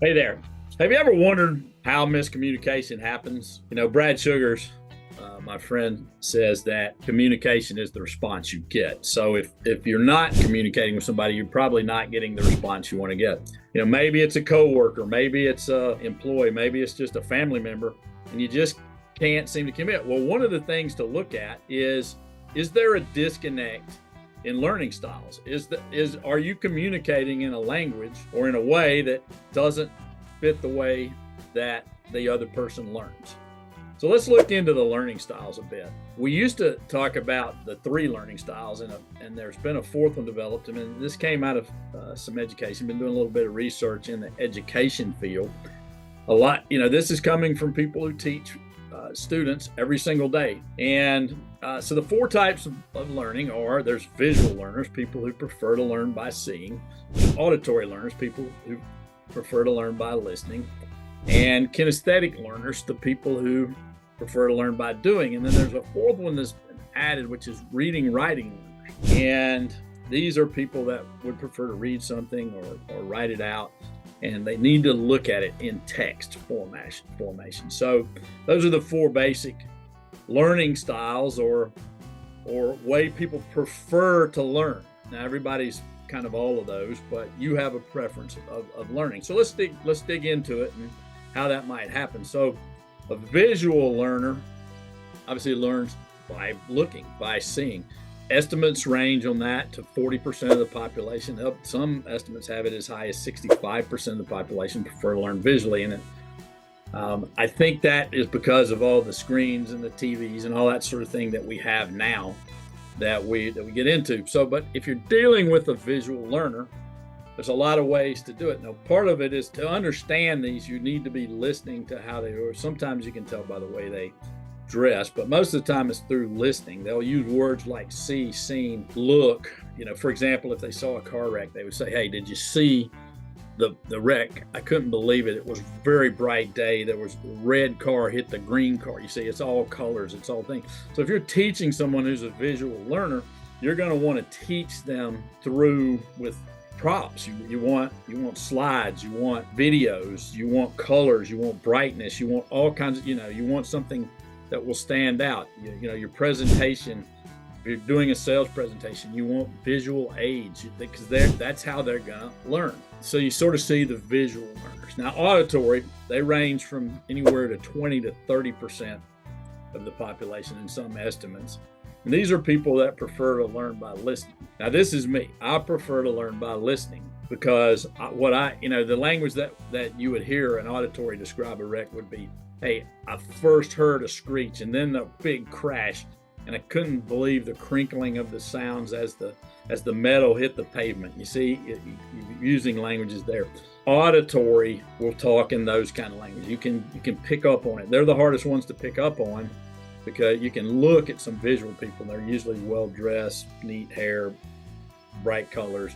Hey there. Have you ever wondered how miscommunication happens? Brad Sugars, my friend, says that communication is the response you get. So if you're not communicating with somebody, you're probably not getting the response you want to get. Maybe it's a coworker, maybe it's a employee, maybe it's just a family member, and you just can't seem to commit. Well, one of the things to look at is there a disconnect in learning styles? Are you communicating in a language or in a way that doesn't fit the way that the other person learns? So let's look into the learning styles a bit. We used to talk about the three learning styles, and there's been a fourth one developed, and this came out of some education. Been doing a little bit of research in the education field. A lot, this is coming from people who teach students every single day. And so the four types of learning are: there's visual learners, people who prefer to learn by seeing; auditory learners, people who prefer to learn by listening; and kinesthetic learners, the people who prefer to learn by doing. And then there's a fourth one that's been added, which is reading, writing learners. And these are people that would prefer to read something or write it out, and they need to look at it in text formation. So those are the four basic learning styles or way people prefer to learn. Now, everybody's kind of all of those, but you have a preference of learning. So let's dig into it and how that might happen. So a visual learner obviously learns by looking, by seeing. Estimates range on that to 40% of the population. Some estimates have it as high as 65% of the population prefer to learn visually. And I think that is because of all the screens and the TVs and all that sort of thing that we have now that we get into. So, but if you're dealing with a visual learner, there's a lot of ways to do it. Now, part of it is to understand these, you need to be listening to how they are. Sometimes you can tell by the way they dress, but most of the time it's through listening. They'll use words like see, seen, look. For example, if they saw a car wreck, they would say, "Hey, did you see the wreck? I couldn't believe it. It was a very bright day. There was a red car hit the green car." You see, it's all colors, it's all things. So if you're teaching someone who's a visual learner, you're going to want to teach them through with props. You want slides, you want videos, you want colors, you want brightness, you want all kinds of, you want something that will stand out. Your presentation, if you're doing a sales presentation, you want visual aids, because that's how they're gonna learn. So you sort of see the visual learners. Now, auditory, they range from anywhere to 20 to 30% of the population in some estimates. And these are people that prefer to learn by listening. Now, this is me. I prefer to learn by listening because the language that you would hear an auditory describe a wreck would be, "Hey, I first heard a screech and then the big crash, and I couldn't believe the crinkling of the sounds as the metal hit the pavement." You see, using languages there. Auditory will talk in those kind of language. You can pick up on it. They're the hardest ones to pick up on, because you can look at some visual people. They're usually well-dressed, neat hair, bright colors,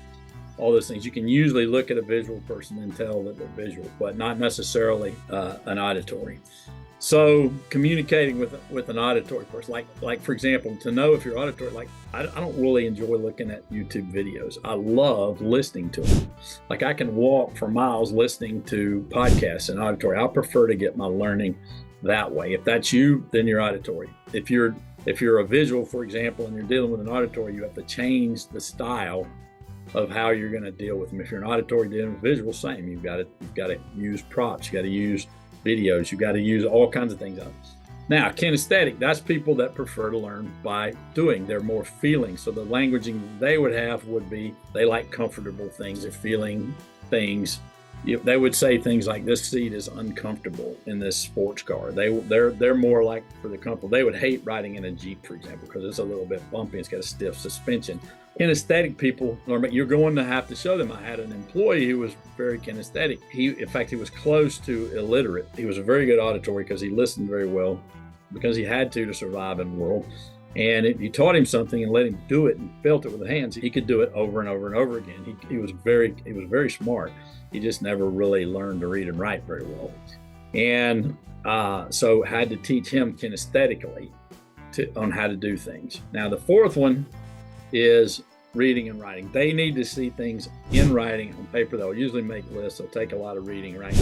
all those things. You can usually look at a visual person and tell that they're visual, but not necessarily an auditory. So communicating with an auditory person, like for example, to know if you're auditory, I don't really enjoy looking at YouTube videos. I love listening to them. Like, I can walk for miles listening to podcasts and auditory. I prefer to get my learning that way. If that's you, then you're auditory. If you're a visual, for example, and you're dealing with an auditory, you have to change the style of how you're going to deal with them. If you're an auditory dealing with visual, same. You've got to use props. You got to use videos. You got to use all kinds of things. Now, kinesthetic, that's people that prefer to learn by doing. They're more feeling. So the languaging they would have would be, they like comfortable things. They're feeling things. They would say things like, "This seat is uncomfortable in this sports car." They're more like for the comfort. They would hate riding in a Jeep, for example, because it's a little bit bumpy. It's got a stiff suspension. Kinesthetic people, you're going to have to show them. I had an employee who was very kinesthetic. In fact, he was close to illiterate. He was a very good auditory because he listened very well, because he had to survive in the world. And if you taught him something and let him do it and felt it with the hands, he could do it over and over and over again. He was very smart. He just never really learned to read and write very well. And so had to teach him kinesthetically on how to do things. Now, the fourth one is reading and writing. They need to see things in writing on paper. They'll usually make lists. They'll take a lot of reading, right?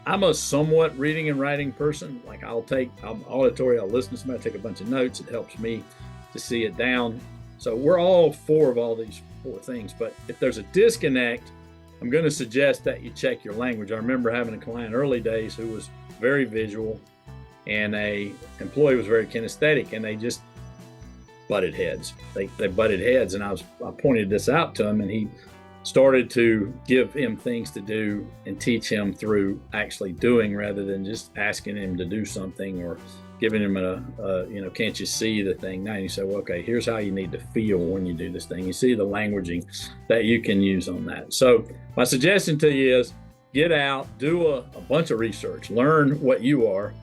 I'm a somewhat reading and writing person. Like I'm auditory, I'll listen to somebody, take a bunch of notes. It helps me to see it down. So we're all four of all these four things. But if there's a disconnect, I'm going to suggest that you check your language. I remember having a client early days who was very visual, and a employee was very kinesthetic, and they just butted heads. They butted heads, and I pointed this out to him, and he started to give him things to do and teach him through actually doing, rather than just asking him to do something or giving him can't you see the thing? Now you say, well, okay, here's how you need to feel when you do this thing. You see the languaging that you can use on that. So my suggestion to you is get out, do a bunch of research, learn what you are,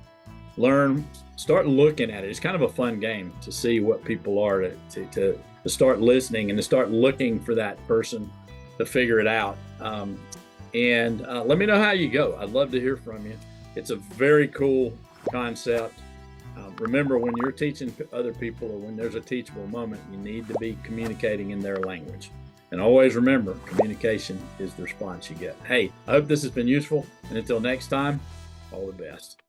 start looking at it. It's kind of a fun game to see what people are, to start listening and to start looking for that person to figure it out. And let me know how you go. I'd love to hear from you. It's a very cool concept. Remember, when you're teaching other people, or when there's a teachable moment, you need to be communicating in their language. And always remember, communication is the response you get. Hey, I hope this has been useful. And until next time, all the best.